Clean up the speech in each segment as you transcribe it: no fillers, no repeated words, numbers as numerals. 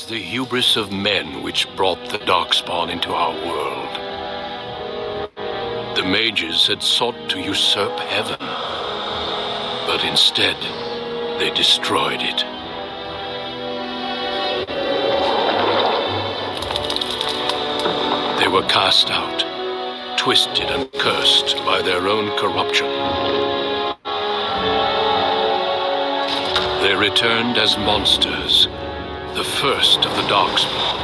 the hubris of men which brought the Darkspawn into our world. The mages had sought to usurp heaven, but instead they destroyed it. They were cast out, twisted and cursed by their own corruption. They returned as monsters, the first of the Darkspawn.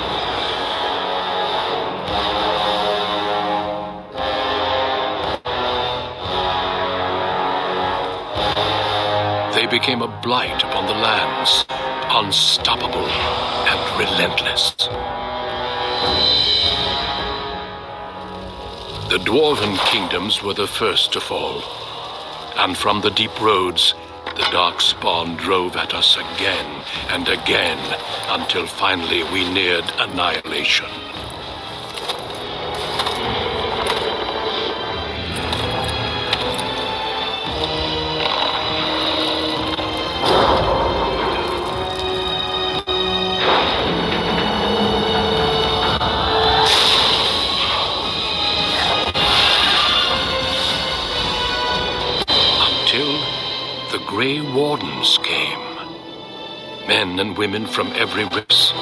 They became a blight upon the lands, unstoppable and relentless. The Dwarven kingdoms were the first to fall, and from the deep roads, the Darkspawn drove at us again and again, until finally we neared annihilation. Grey Wardens came. Men and women from every race,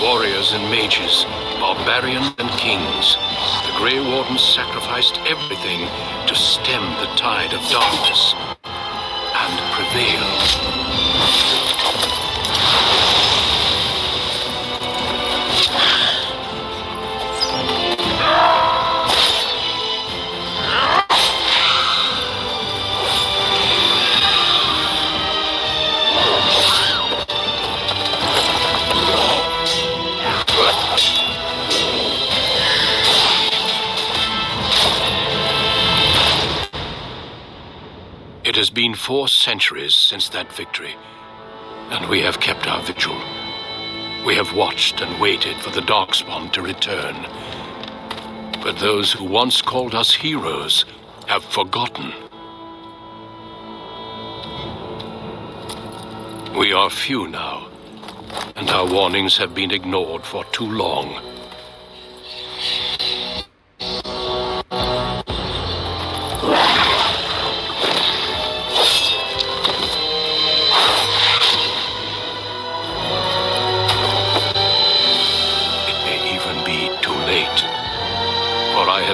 warriors and mages, barbarians and kings. The Grey Wardens sacrificed everything to stem the tide of darkness and prevail. It has been 4 centuries since that victory, and we have kept our vigil. We have watched and waited for the Darkspawn to return. But those who once called us heroes have forgotten. We are few now, and our warnings have been ignored for too long.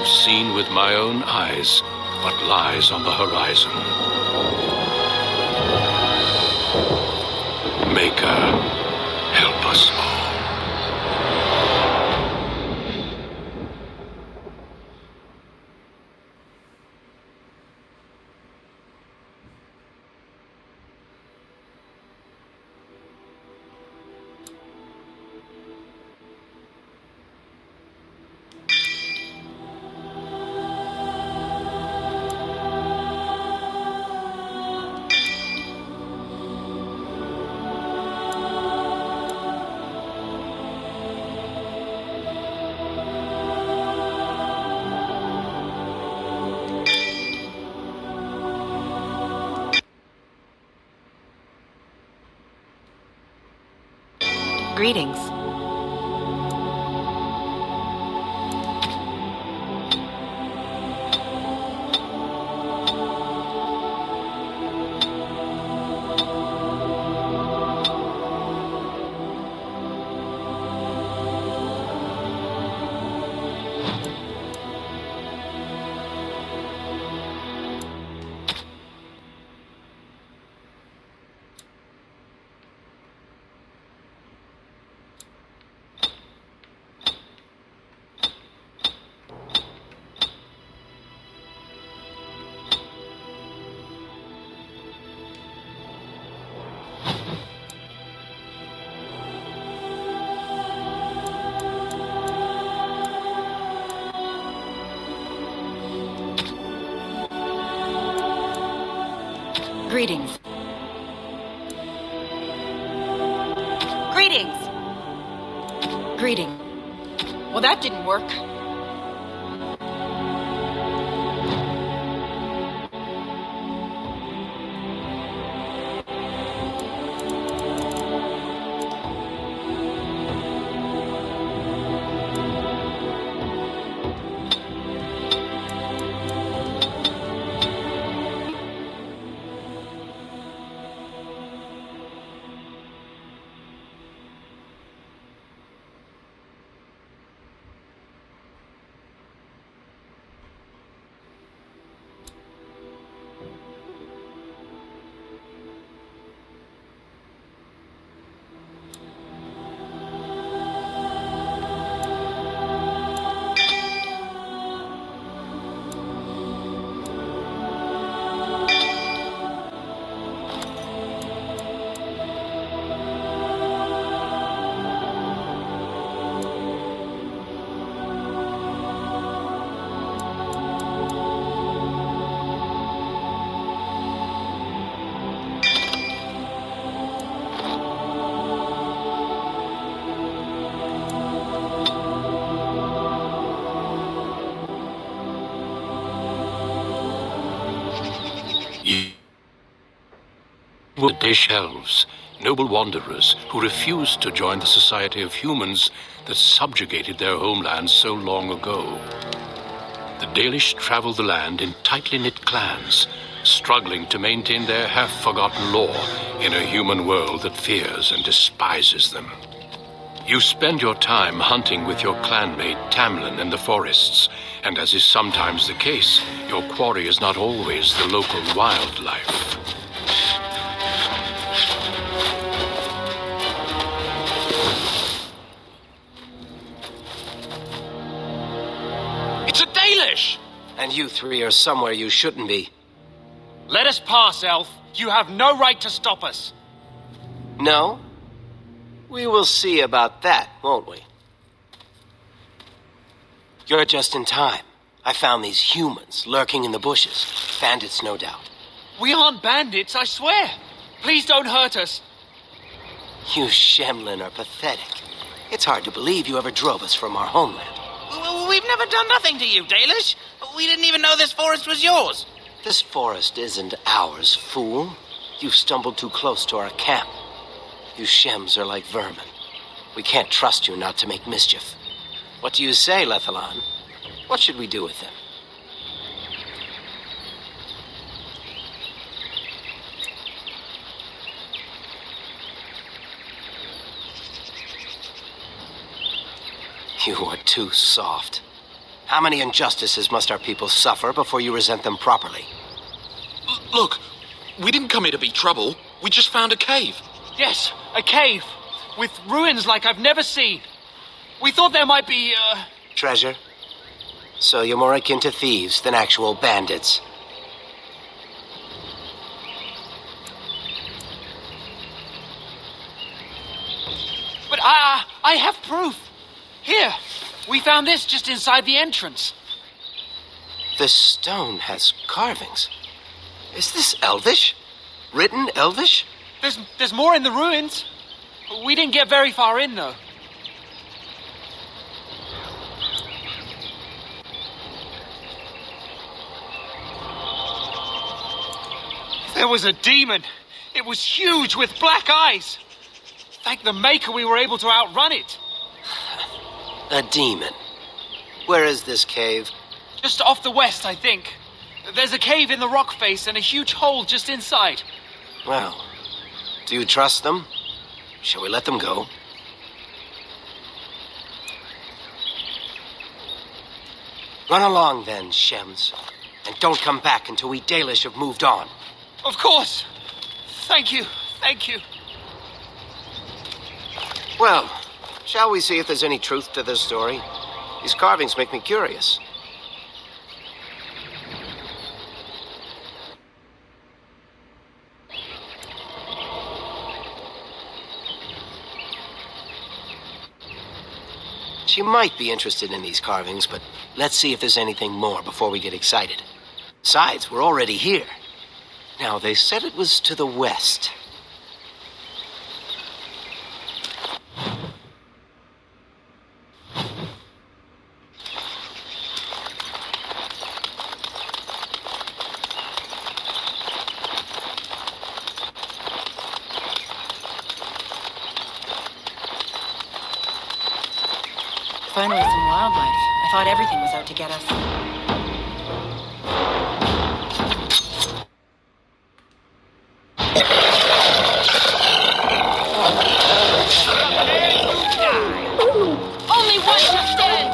Seen with my own eyes what lies on the horizon. Maker, help us all. Greetings. Greetings. Greetings. Greeting. Well, that didn't work. were Dalish elves, noble wanderers who refused to join the society of humans that subjugated their homeland so long ago. The Dalish travel the land in tightly knit clans, struggling to maintain their half-forgotten lore in a human world that fears and despises them. You spend your time hunting with your clanmate Tamlin in the forests, and as is sometimes the case, your quarry is not always the local wildlife. It's a Dalish! And you three are somewhere you shouldn't be. Let us pass, Elf. You have no right to stop us. No? We will see about that, won't we? You're just in time. I found these humans lurking in the bushes. Bandits, no doubt. We aren't bandits, I swear. Please don't hurt us. You Shemlin are pathetic. It's hard to believe you ever drove us from our homeland. We've never done nothing to you, Dalish. We didn't even know this forest was yours. This forest isn't ours, fool. You've stumbled too close to our camp. You Shems are like vermin. We can't trust you not to make mischief. What do you say, Lethalon? What should we do with them? You are too soft. How many injustices must our people suffer before you resent them properly? Look, we didn't come here to be trouble. We just found a cave. Yes, a cave. With ruins like I've never seen. We thought there might be, Treasure? So you're more akin to thieves than actual bandits. But I have proof. Here, we found this just inside the entrance. This stone has carvings. Is this Elvish? Written Elvish? There's more in the ruins. We didn't get very far in, though. There was a demon. It was huge with black eyes. Thank the Maker we were able to outrun it. A demon. Where is this cave? Just off the west, I think. There's a cave in the rock face and a huge hole just inside. Well, do you trust them? Shall we let them go? Run along then, Shems. And don't come back until we Dalish have moved on. Of course. Thank you. Thank you. Well, shall we see if there's any truth to this story? These carvings make me curious. She might be interested in these carvings, but let's see if there's anything more before we get excited. Besides, we're already here. Now, they said it was to the west. Finally, some wildlife. I thought everything was out to get us. Only one shall stand!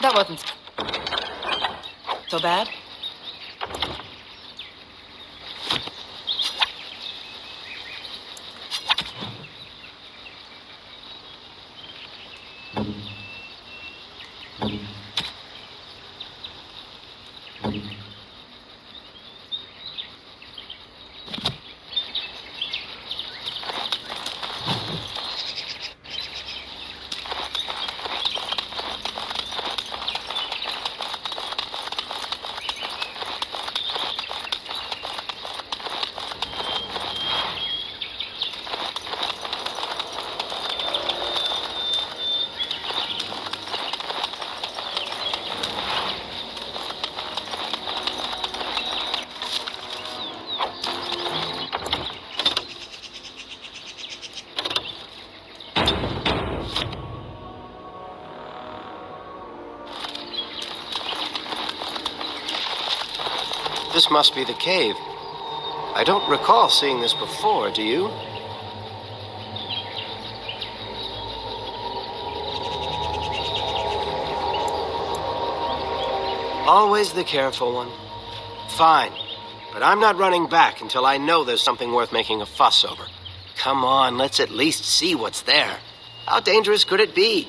That wasn't so bad. This must be the cave. I don't recall seeing this before, do you? Always the careful one. Fine, but I'm not running back until I know there's something worth making a fuss over. Come on, let's at least see what's there. How dangerous could it be?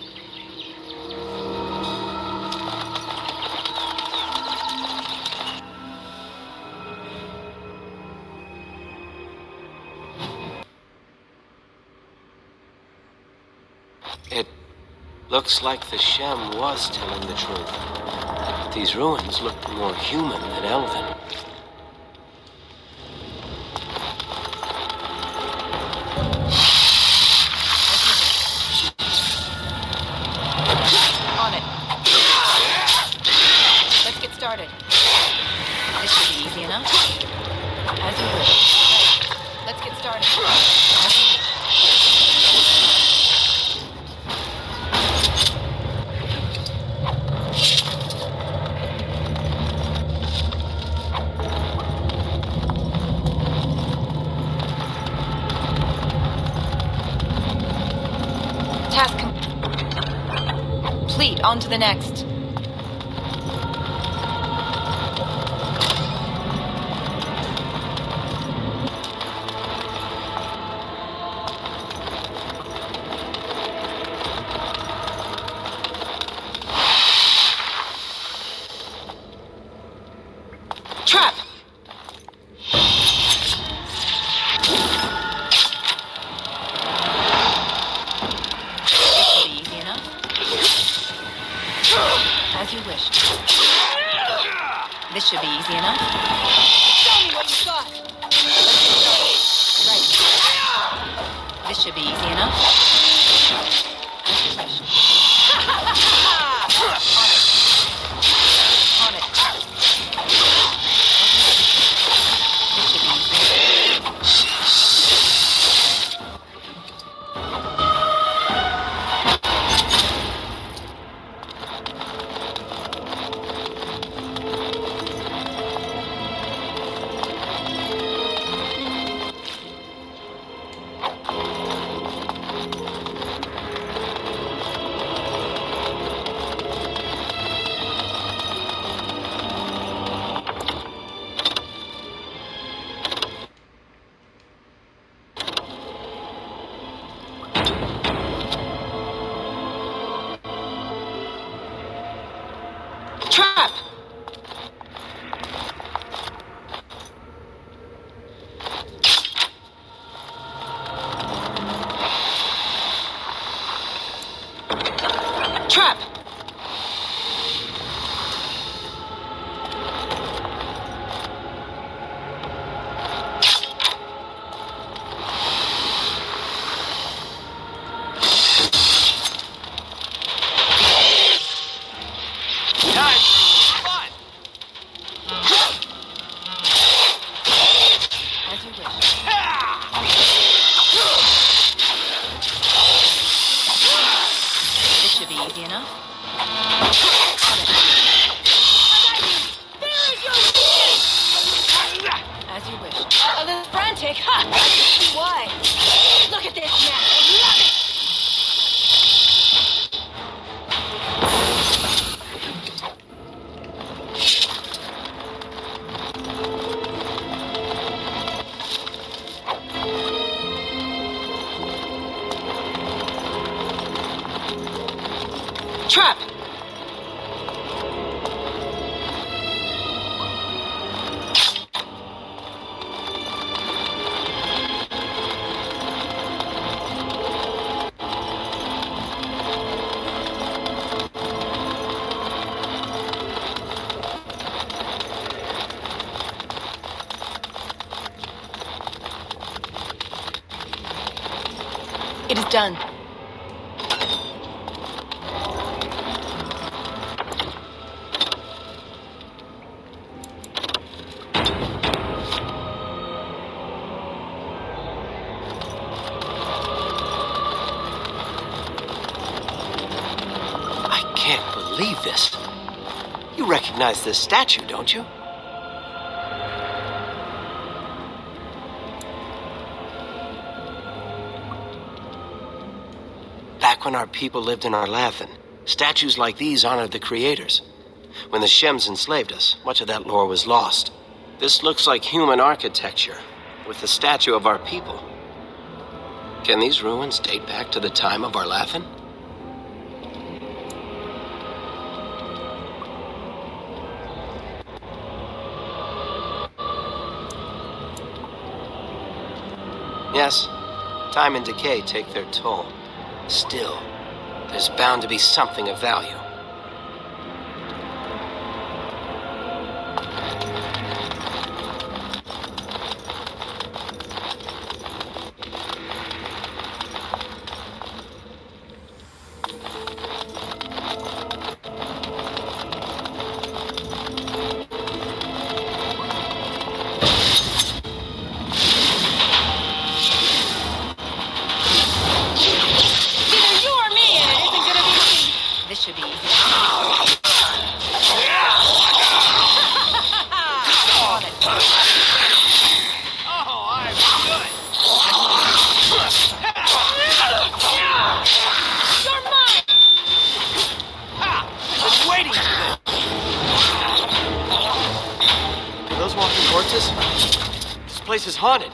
It looks like the Shem was telling the truth. These ruins look more human than elven. On it. Let's get started. This should be easy enough. As you wish. Let's get started. As you wish. Task complete. On to the next. Trap! As you wish. This should be easy enough. Show me what you got. Right. This should be easy enough. As you wish. On it. This should be easy. Trap! Trap! As you wish. This should be easy enough. As you wish. A little frantic, huh? Why? Look at this now. Love it! Trap! It is done. I can't believe this. You recognize this statue, don't you? Back when our people lived in Arlathan, statues like these honored the creators. When the Shems enslaved us, much of that lore was lost. This looks like human architecture, with the statue of our people. Can these ruins date back to the time of Arlathan? Yes, time and decay take their toll. Still, there's bound to be something of value. Should be easy. On it. Oh, I'm good. You're mine! Ha! I've been waiting for this. Are those walking corpses? This place is haunted.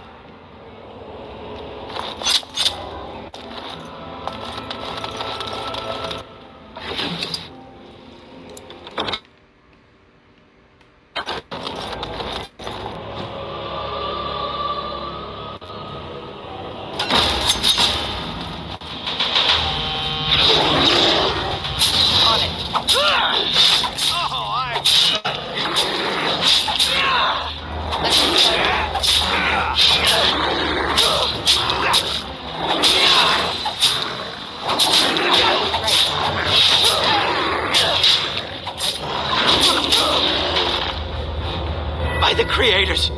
By the creators!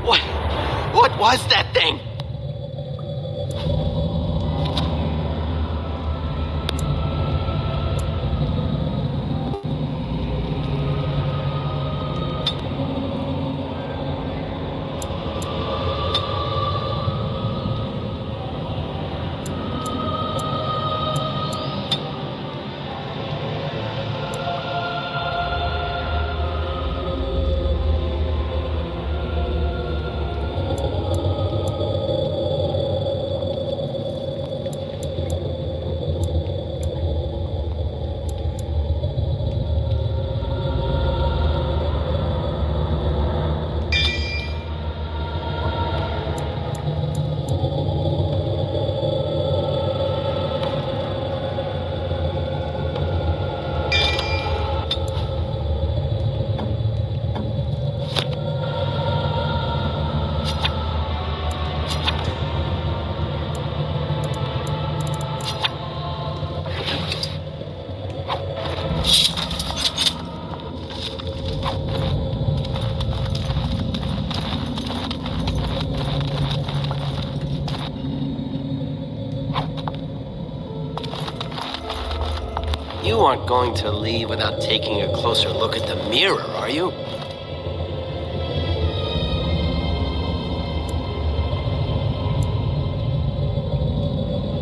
What was that thing? You aren't going to leave without taking a closer look at the mirror, are you?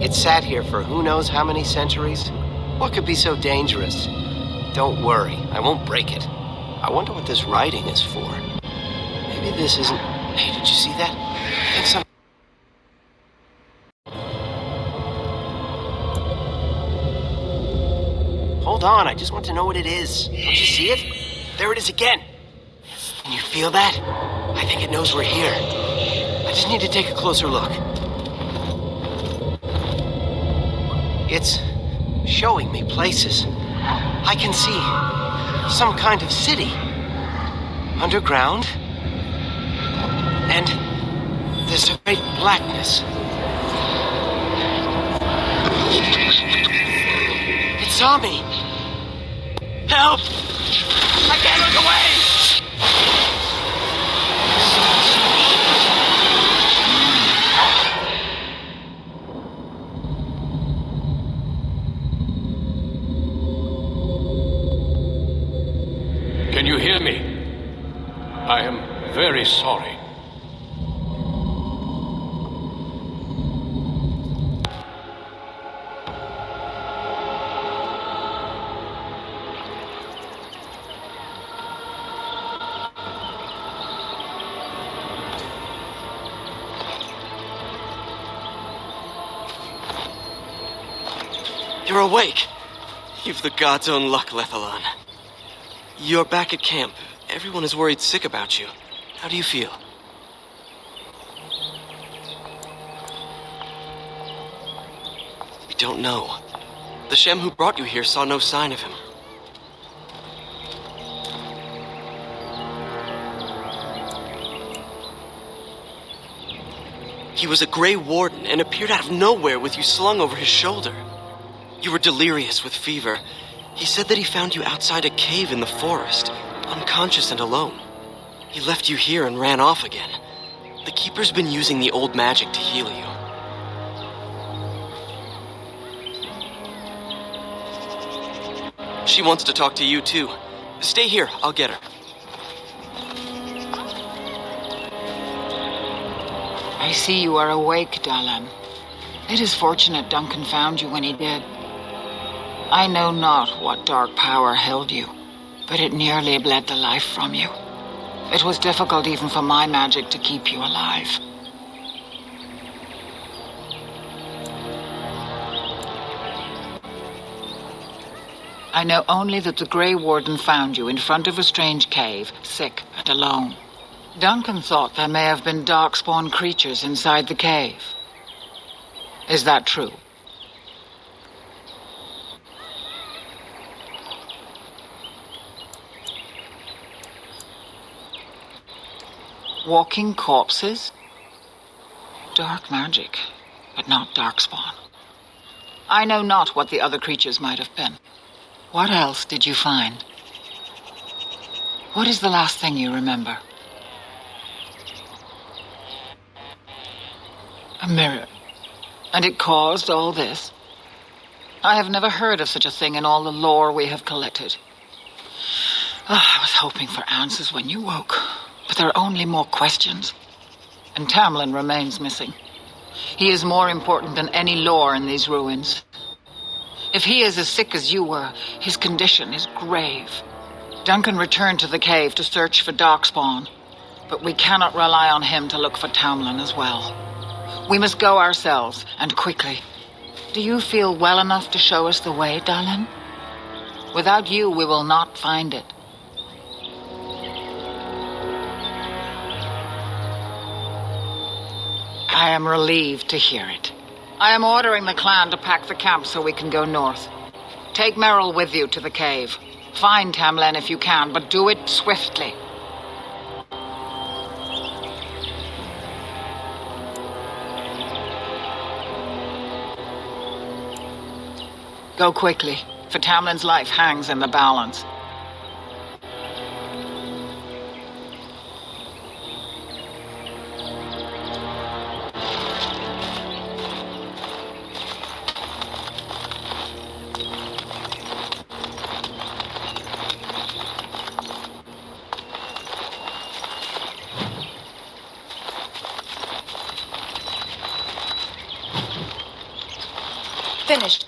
It sat here for who knows how many centuries? What could be so dangerous? Don't worry, I won't break it. I wonder what this writing is for. Maybe this isn't... Hey, did you see that? I think some... Hold on, I just want to know what it is. Don't you see it? There it is again. Can you feel that? I think it knows we're here. I just need to take a closer look. It's showing me places. I can see some kind of city. Underground. And there's a great blackness. It saw me. Help! I can't look away! Can you hear me? I am very sorry. You're awake. You've the god's own luck, Lethalon. You're back at camp. Everyone is worried sick about you. How do you feel? We don't know. The Shem who brought you here saw no sign of him. He was a Grey Warden and appeared out of nowhere with you slung over his shoulder. You were delirious with fever. He said that he found you outside a cave in the forest, unconscious and alone. He left you here and ran off again. The Keeper's been using the old magic to heal you. She wants to talk to you too. Stay here, I'll get her. I see you are awake, Dalan. It is fortunate Duncan found you when he did. I know not what dark power held you, but it nearly bled the life from you. It was difficult even for my magic to keep you alive. I know only that the Grey Warden found you in front of a strange cave, sick and alone. Duncan thought there may have been darkspawn creatures inside the cave. Is that true? Walking corpses? Dark magic, but not darkspawn. I know not what the other creatures might have been. What else did you find? What is the last thing you remember? A mirror. And it caused all this? I have never heard of such a thing in all the lore we have collected. I was hoping for answers when you woke, but there are only more questions. And Tamlin remains missing. He is more important than any lore in these ruins. If he is as sick as you were, his condition is grave. Duncan returned to the cave to search for Darkspawn, but we cannot rely on him to look for Tamlin as well. We must go ourselves, and quickly. Do you feel well enough to show us the way, Dalan? Without you, we will not find it. I am relieved to hear it. I am ordering the clan to pack the camp so we can go north. Take Merrill with you to the cave. Find Tamlin if you can, but do it swiftly. Go quickly, for Tamlin's life hangs in the balance. Finished.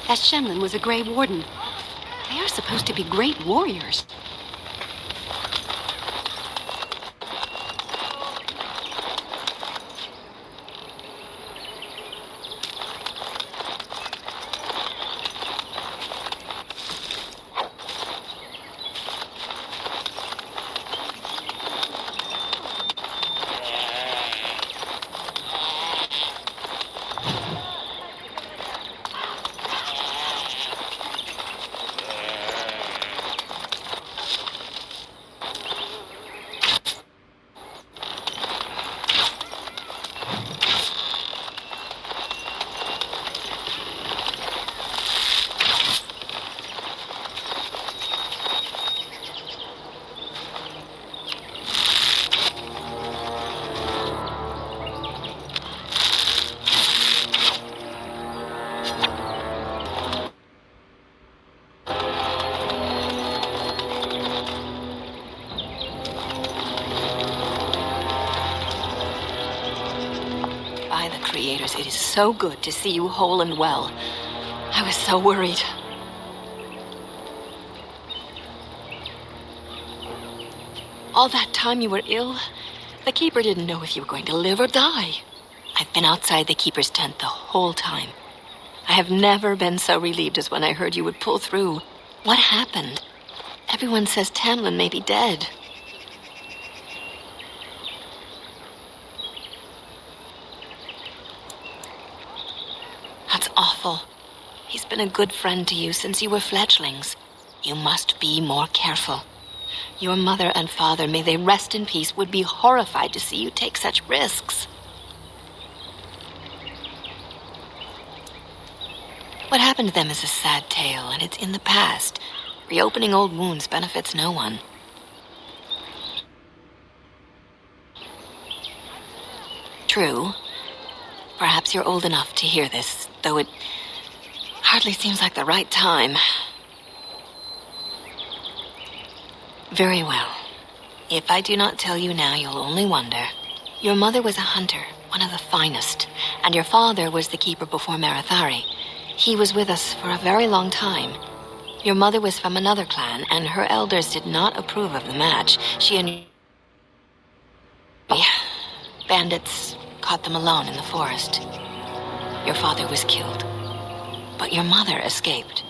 That Shemlin was a Grey Warden. They are supposed to be great warriors. It is so good to see you whole and well. I was so worried. All that time you were ill, the Keeper didn't know if you were going to live or die. I've been outside the Keeper's tent the whole time. I have never been so relieved as when I heard you would pull through. What happened? Everyone says Tamlin may be dead. That's awful. He's been a good friend to you since you were fledglings. You must be more careful. Your mother and father, may they rest in peace, would be horrified to see you take such risks. What happened to them is a sad tale, and it's in the past. Reopening old wounds benefits no one. True. Perhaps you're old enough to hear this, though it hardly seems like the right time. Very well. If I do not tell you now, you'll only wonder. Your mother was a hunter, one of the finest, and your father was the Keeper before Marathari. He was with us for a very long time. Your mother was from another clan, and her elders did not approve of the match. She and bandits caught them alone in the forest. Your father was killed, but your mother escaped.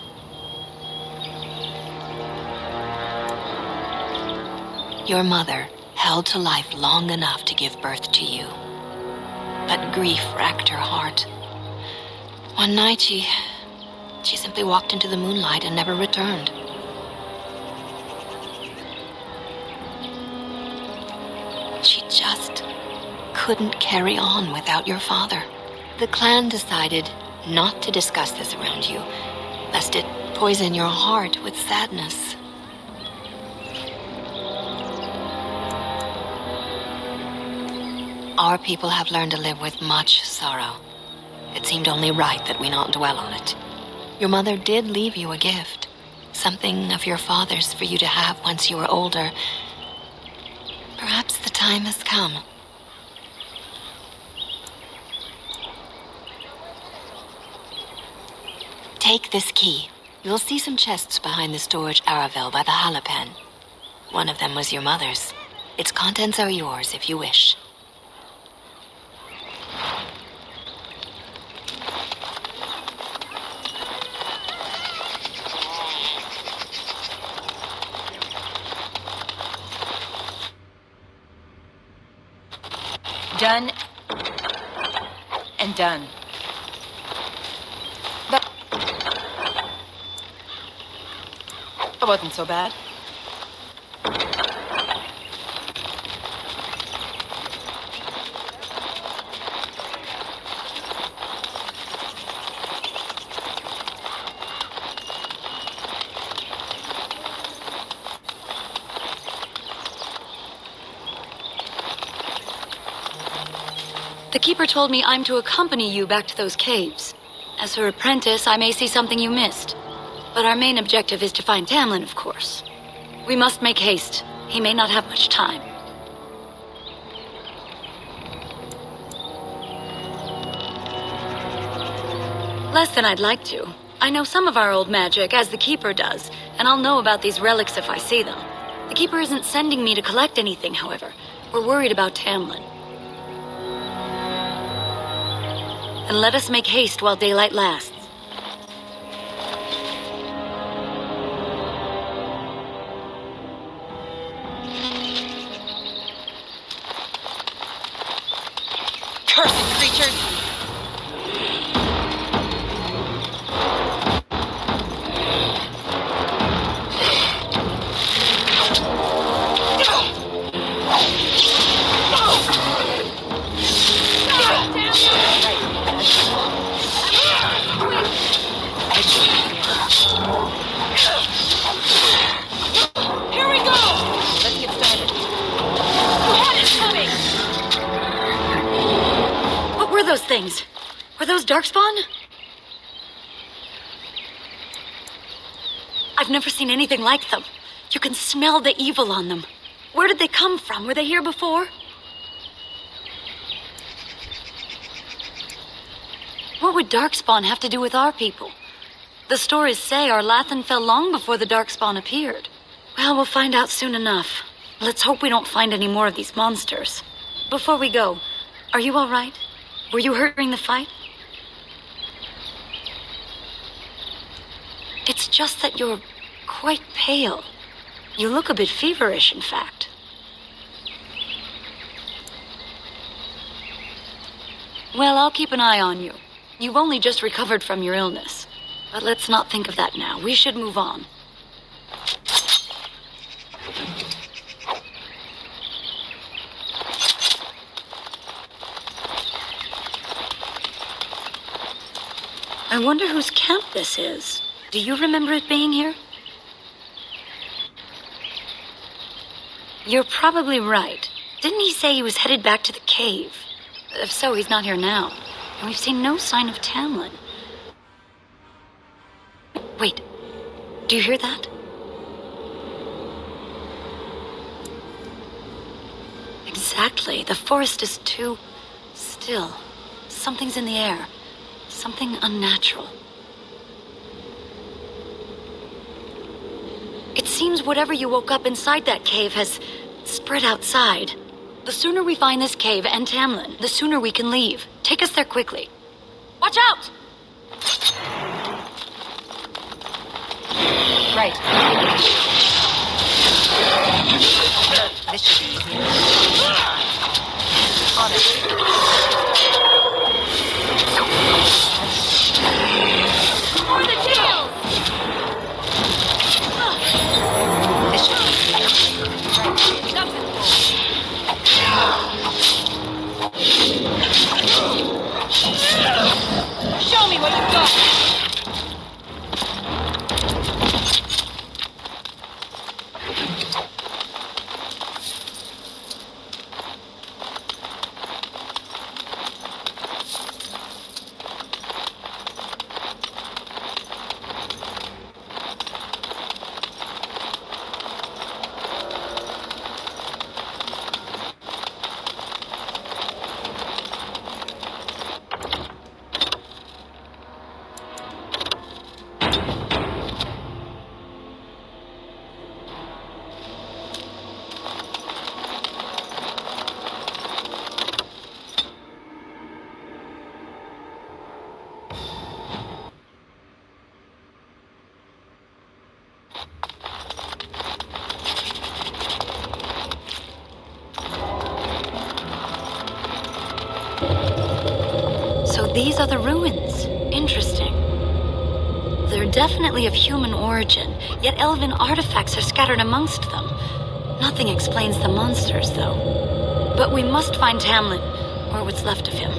Your mother held to life long enough to give birth to you, but grief racked her heart. One night, she simply walked into the moonlight and never returned. She just couldn't carry on without your father. The clan decided not to discuss this around you, lest it poison your heart with sadness. Our people have learned to live with much sorrow. It seemed only right that we not dwell on it. Your mother did leave you a gift, something of your father's for you to have once you were older. Perhaps the time has come. Take this key. You'll see some chests behind the storage Aravel by the Halapen. One of them was your mother's. Its contents are yours if you wish. Done and done. That wasn't so bad. The Keeper told me I'm to accompany you back to those caves. As her apprentice, I may see something you missed. But our main objective is to find Tamlin, of course. We must make haste. He may not have much time. Less than I'd like to. I know some of our old magic, as the Keeper does, and I'll know about these relics if I see them. The Keeper isn't sending me to collect anything, however. We're worried about Tamlin. And let us make haste while daylight lasts. Cursed creatures! Those things. Were those Darkspawn? I've never seen anything like them. You can smell the evil on them. Where did they come from? Were they here before? What would Darkspawn have to do with our people? The stories say our Lathan fell long before the Darkspawn appeared. Well, we'll find out soon enough. Let's hope we don't find any more of these monsters. Before we go, are you all right? Were you hurt during the fight? It's just that you're quite pale. You look a bit feverish, in fact. Well, I'll keep an eye on you. You've only just recovered from your illness. But let's not think of that now. We should move on. I wonder whose camp this is. Do you remember it being here? You're probably right. Didn't he say he was headed back to the cave? If so, he's not here now. And we've seen no sign of Tamlin. Wait. Do you hear that? Exactly. The forest is too still. Something's in the air. Something unnatural. It seems whatever you woke up inside that cave has spread outside. The sooner we find this cave and Tamlin, the sooner we can leave. Take us there quickly. Watch out! Right. This should be easy. On it. For the tails! This should be easy. Right. Show me what you've got! These are the ruins. Interesting. They're definitely of human origin, yet elven artifacts are scattered amongst them. Nothing explains the monsters, though. But we must find Tamlin, or what's left of him.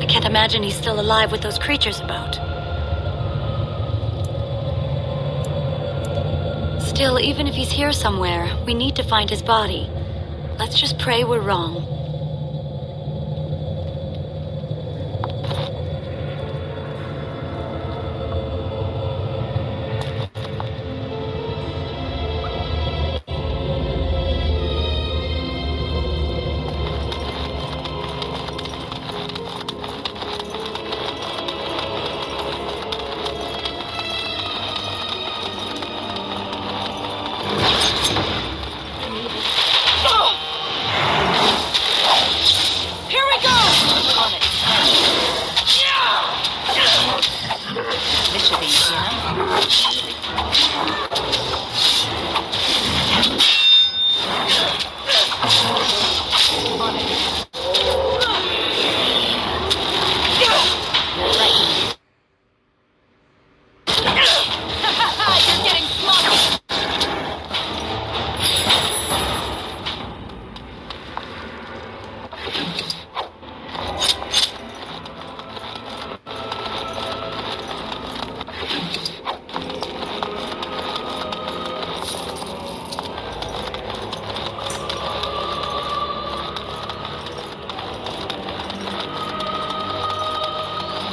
I can't imagine he's still alive with those creatures about. Still, even if he's here somewhere, we need to find his body. Let's just pray we're wrong.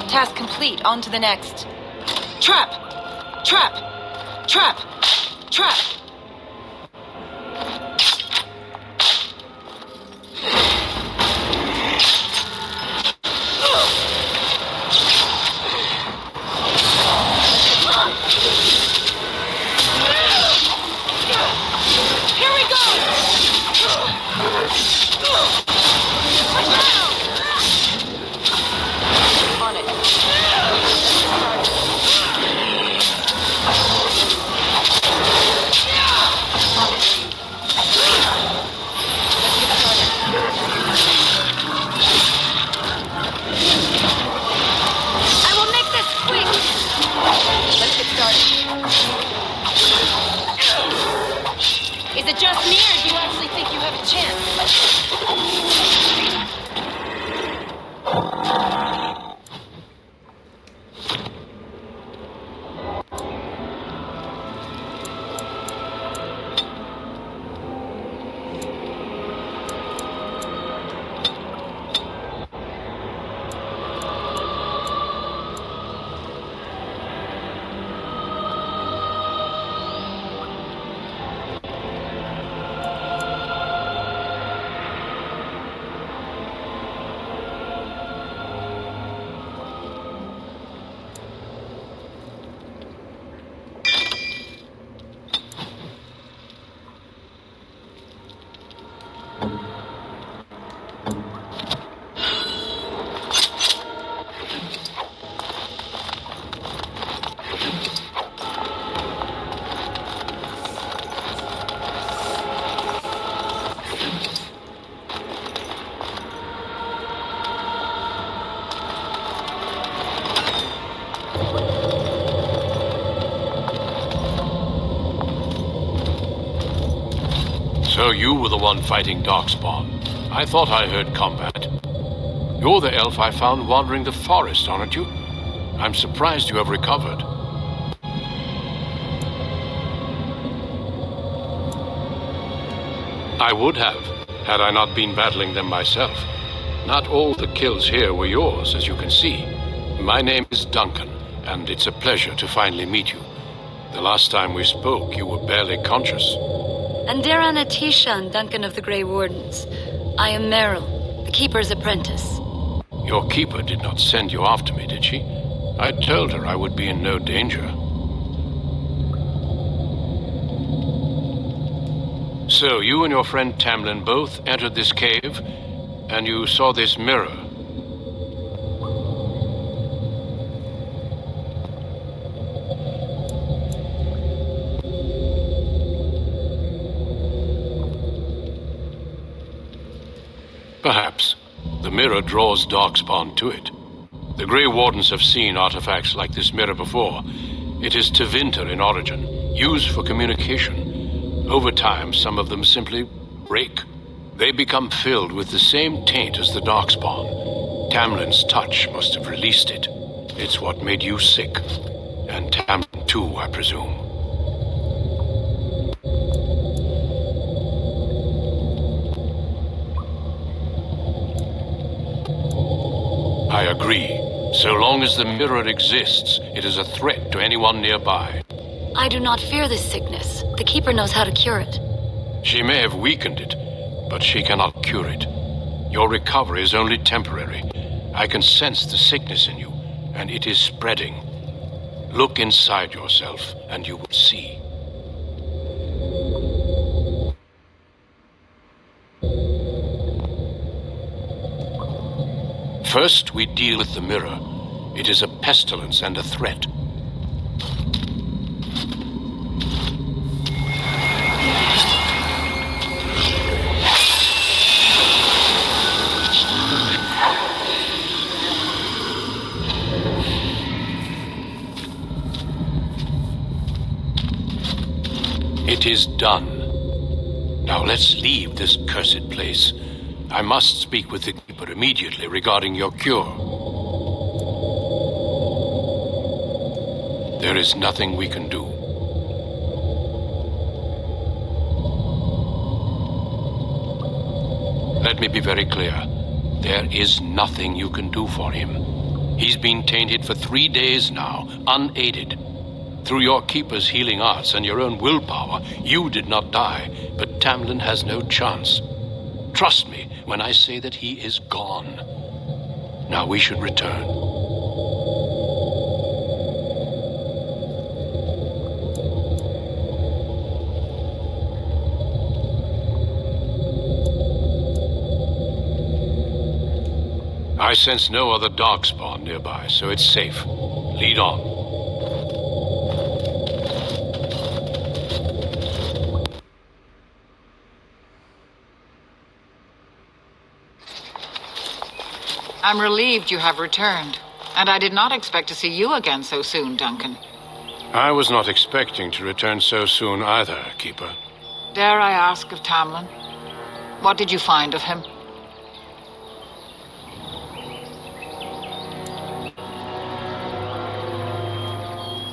Task complete. On to the next. Trap! Trap! Trap! Trap! Here we go! Is it just me, or do you actually think you have a chance? So you were the one fighting Darkspawn. I thought I heard combat. You're the elf I found wandering the forest, aren't you? I'm surprised you have recovered. I would have, had I not been battling them myself. Not all the kills here were yours, as you can see. My name is Duncan, and it's a pleasure to finally meet you. The last time we spoke, you were barely conscious. Andera Natishan, Duncan of the Grey Wardens. I am Meryl, the Keeper's apprentice. Your keeper did not send you after me, did she? I told her I would be in no danger. So, you and your friend Tamlin both entered this cave, and you saw this mirror. Perhaps. The mirror draws Darkspawn to it. The Grey Wardens have seen artifacts like this mirror before. It is Tevinter in origin, used for communication. Over time, some of them simply break. They become filled with the same taint as the Darkspawn. Tamlin's touch must have released it. It's what made you sick. And Tamlin too, I presume. I agree. So long as the mirror exists, it is a threat to anyone nearby. I do not fear this sickness. The Keeper knows how to cure it. She may have weakened it, but she cannot cure it. Your recovery is only temporary. I can sense the sickness in you, and it is spreading. Look inside yourself, and you will see. First, we deal with the mirror. It is a pestilence and a threat. It is done. Now let's leave this cursed place. I must speak with the Keeper immediately regarding your cure. There is nothing we can do. Let me be very clear. There is nothing you can do for him. He's been tainted for 3 days now, unaided. Through your Keeper's healing arts and your own willpower, you did not die, but Tamlin has no chance. Trust me when I say that he is gone. Now we should return. I sense no other Darkspawn nearby, so it's safe. Lead on. I'm relieved you have returned, and I did not expect to see you again so soon, Duncan. I was not expecting to return so soon either, Keeper. Dare I ask of Tamlin? What did you find of him?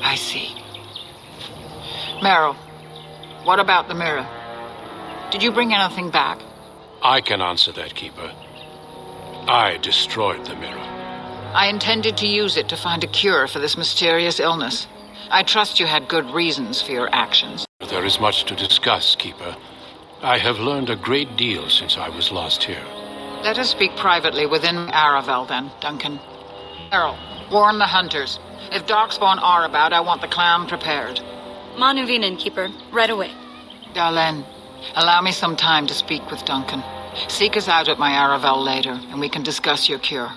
I see. Meryl, what about the mirror? Did you bring anything back? I can answer that, Keeper. I destroyed the mirror. I intended to use it to find a cure for this mysterious illness. I trust you had good reasons for your actions. There is much to discuss, Keeper. I have learned a great deal since I was last here. Let us speak privately within Aravel, then, Duncan. Meryl, warn the hunters. If Darkspawn are about, I want the clan prepared. Manuvinen, Keeper. Right away. Dalen, allow me some time to speak with Duncan. Seek us out at my Aravel later, and we can discuss your cure.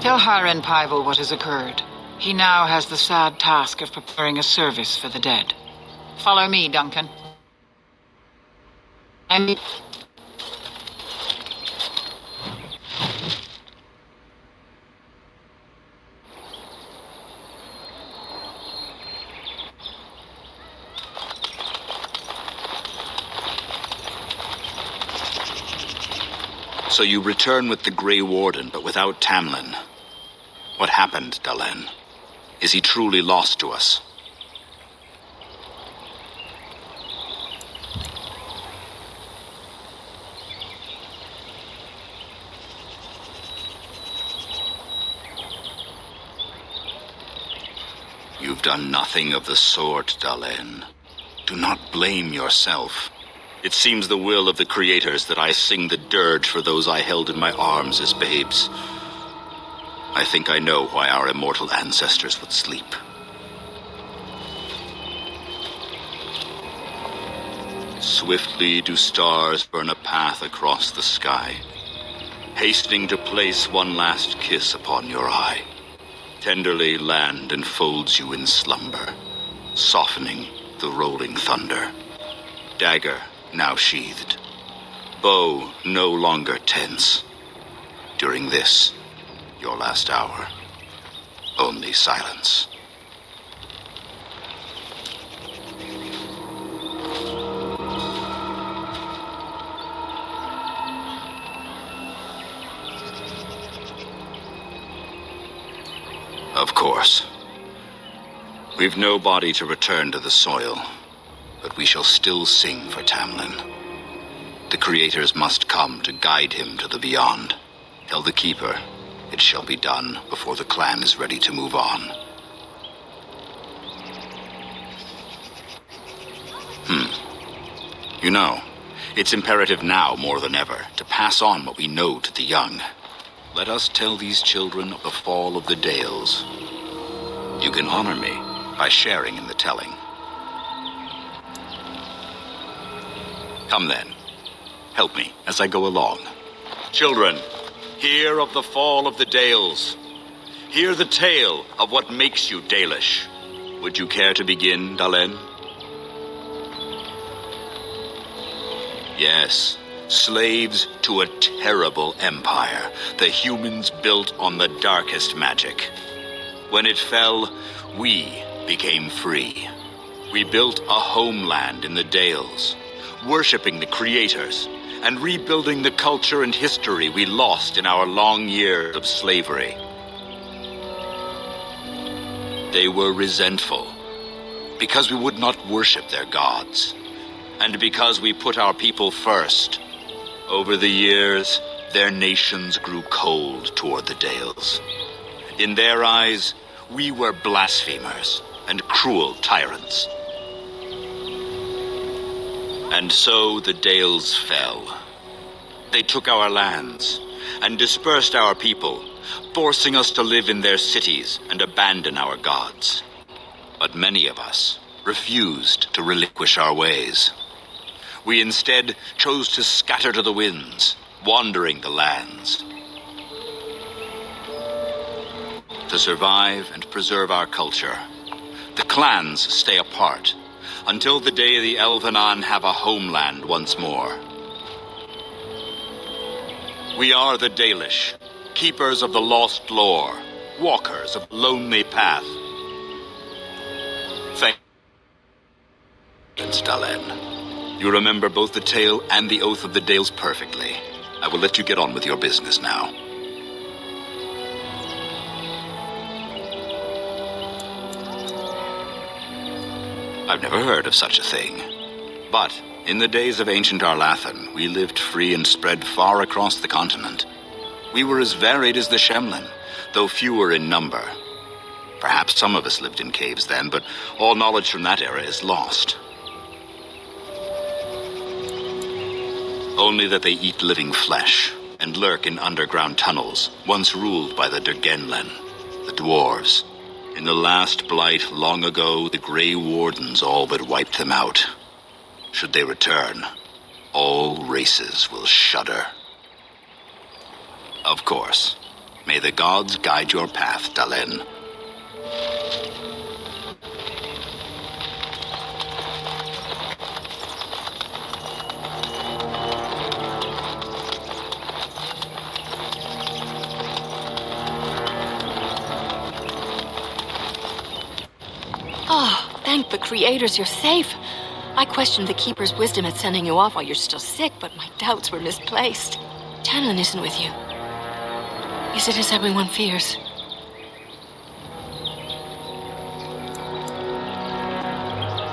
Tell Hiren Pivel what has occurred. He now has the sad task of preparing a service for the dead. Follow me, Duncan. And... So you return with the Grey Warden, but without Tamlin. What happened, Dalen? Is he truly lost to us? You've done nothing of the sort, Dalen. Do not blame yourself. It seems the will of the creators that I sing the dirge for those I held in my arms as babes. I think I know why our immortal ancestors would sleep. Swiftly do stars burn a path across the sky, hastening to place one last kiss upon your eye. Tenderly land enfolds you in slumber, softening the rolling thunder. Dagger now sheathed, bow no longer tense. During this, your last hour, only silence. Of course. We've no body to return to the soil, but we shall still sing for Tamlin. The creators must come to guide him to the beyond. Tell the Keeper it shall be done before the clan is ready to move on. You know, it's imperative now more than ever to pass on what we know to the young. Let us tell these children of the fall of the Dales. You can honor me by sharing in the telling. Come then, help me as I go along. Children, hear of the fall of the Dales. Hear the tale of what makes you Dalish. Would you care to begin, Dalen? Yes, slaves to a terrible empire the humans built on the darkest magic. When it fell, we became free. We built a homeland in the Dales, worshipping the creators and rebuilding the culture and history we lost in our long years of slavery. They were resentful because we would not worship their gods, and because we put our people first. Over the years, their nations grew cold toward the Dales. In their eyes, we were blasphemers and cruel tyrants. And so the Dales fell. They took our lands and dispersed our people, forcing us to live in their cities and abandon our gods. But many of us refused to relinquish our ways. We instead chose to scatter to the winds, wandering the lands. To survive and preserve our culture, the clans stay apart until the day the Elvenan have a homeland once more. We are the Dalish, keepers of the lost lore, walkers of the lonely path. Thank words, Dalen. You remember both the tale and the Oath of the Dales perfectly. I will let you get on with your business now. I've never heard of such a thing. But in the days of ancient Arlathan, we lived free and spread far across the continent. We were as varied as the Shemlin, though fewer in number. Perhaps some of us lived in caves then, but all knowledge from that era is lost. Only that they eat living flesh and lurk in underground tunnels, once ruled by the Dergenlen, the dwarves. In the last blight long ago, the Grey Wardens all but wiped them out. Should they return, all races will shudder. Of course. May the gods guide your path, Dalen. Oh, thank the creators you're safe. I questioned the Keeper's wisdom at sending you off while you're still sick, but my doubts were misplaced. Tanlin isn't with you. Is it as everyone fears?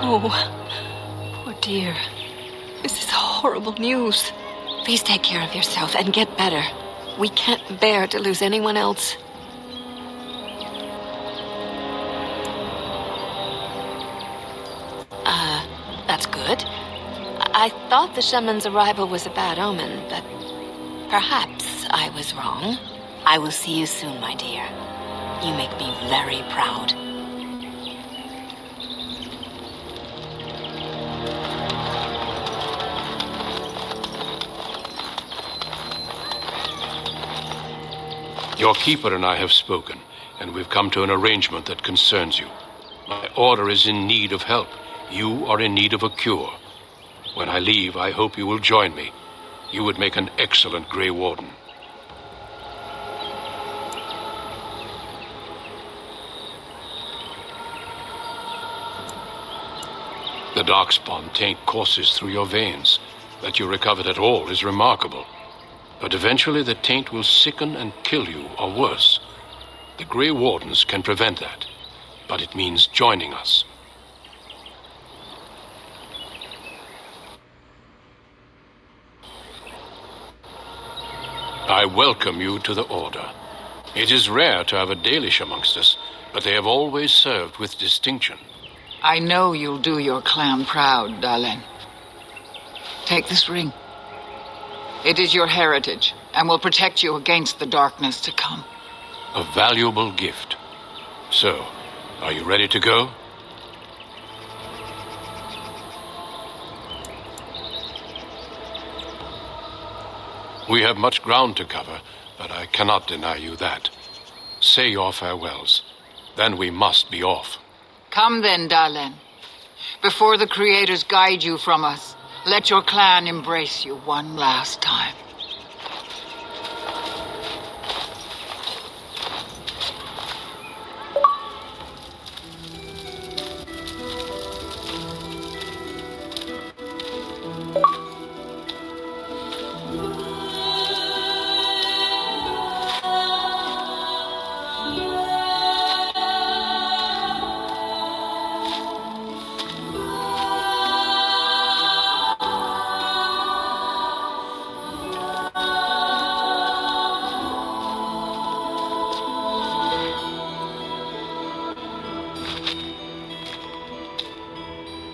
Oh, poor dear. This is horrible news. Please take care of yourself and get better. We can't bear to lose anyone else. That's good. I thought the shaman's arrival was a bad omen, but perhaps I was wrong. I will see you soon, my dear. You make me very proud. Your keeper and I have spoken, and we've come to an arrangement that concerns you. My order is in need of help. You are in need of a cure. When I leave, I hope you will join me. You would make an excellent Grey Warden. The darkspawn taint courses through your veins. That you recovered at all is remarkable. But eventually the taint will sicken and kill you, or worse. The Grey Wardens can prevent that, but it means joining us. I welcome you to the Order. It is rare to have a Dalish amongst us, but they have always served with distinction. I know you'll do your clan proud, Dalen. Take this ring. It is your heritage, and will protect you against the darkness to come. A valuable gift. So, are you ready to go? We have much ground to cover, but I cannot deny you that. Say your farewells. Then we must be off. Come then, Dalen. Before the creators guide you from us, let your clan embrace you one last time.